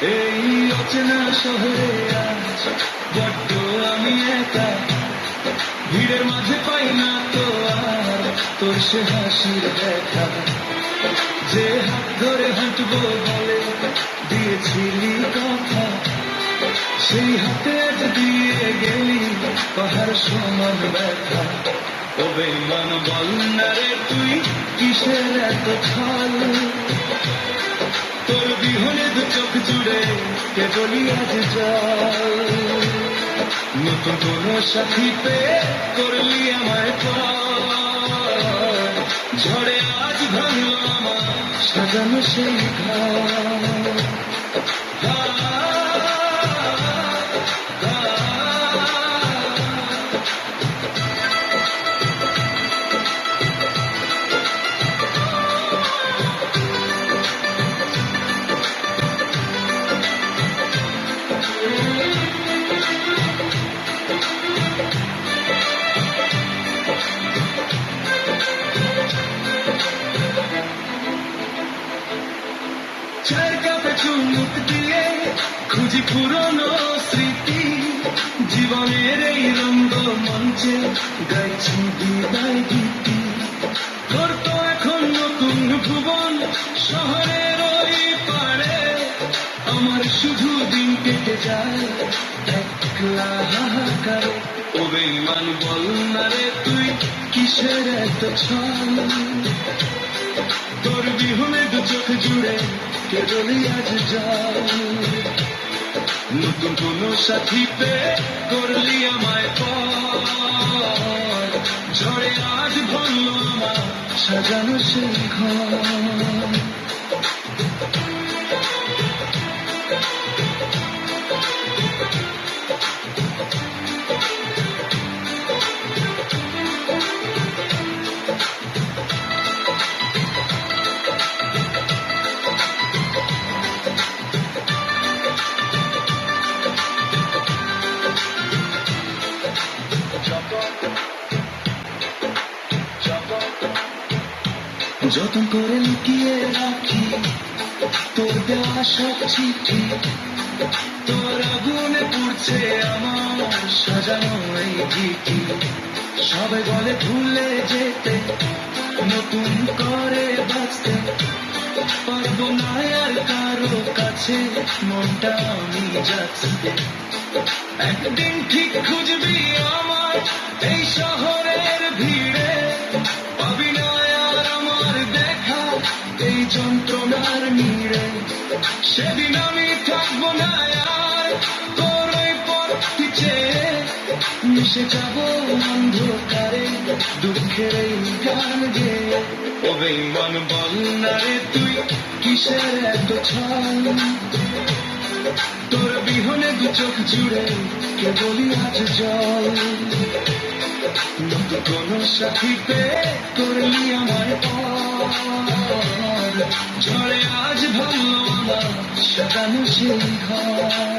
এই অচেনা শহরে আজ বড্ড আমি একা, ভিড়ের মাঝে পাই না তো আর তোর সে হাসির দেখা। যে হাত ধরে হাঁটবো বলে দিয়েছিলি কথা, সেই হাতে আজ দিয়ে গেলি পাহাড় সমান ব্যথা। ও বেঈমান বল না রে তুই কিসের এত ছাল, তোর বিহনে দু চোখ জুড়ে কেবলই আজ জল। নতুন কোন সাথী পেয়ে করলি আমায় পর, ঝড়ে আজ ভাঙলো আমার সাজানো সেই ঘর। চায়ের কাপে চুমুক দিয়ে খুঁজি পুরনো স্মৃতি, জীবনের এই রঙ্গ মঞ্চে গাইছি বিদায় গীতি। তোর তো এখন নতুন ভুবন শহরের ওই পাড়ে, আমার শুধু দিন কেটে যায় একলা হাহাকারে। ও বেঈমান বল না রে তুই কিসের এত ছল, তোর বিহনে দু চোখ জুড়ে কেবলই আজ জল। নতুন কোন সাথী পেয়ে করলি আমায় পর, ঝড়ে আজ ভাঙলো আমার সাজানো সেই ঘর। যতন করে লুকিয়ে রাখি তোর দেওয়া সব চিঠি, তোর আগুনে পুড়ছে আমার সাজানো এই গীতি। সবাই বলে ভুলে যেতে, নতুন করে বাঁচতে, পারবো না আর কারো কাছে মনটা আমি যাচ্ছে। একদিন ঠিক খুঁজবি আমার এই শহরের ভিড়ে, পাবি না আর আমার দেখা এই যন্ত্রণার নীড়ে। সেদিন আমি থাকবো না আর তোর ওই পথটি চেয়ে, মিশে যাবো অন্ধকারে দুঃখের এই গান গেয়ে। ও বেঈমান বল না রে তুই কিসের এত ছল, তোর বিহনে দু চোখ জুড়ে কেবলই আজ জল। নতুন কোন সাথী পেয়ে করলি আমায় পর, ঝড়ে আজ ভাঙলো আমার সাজানো সেই ঘর।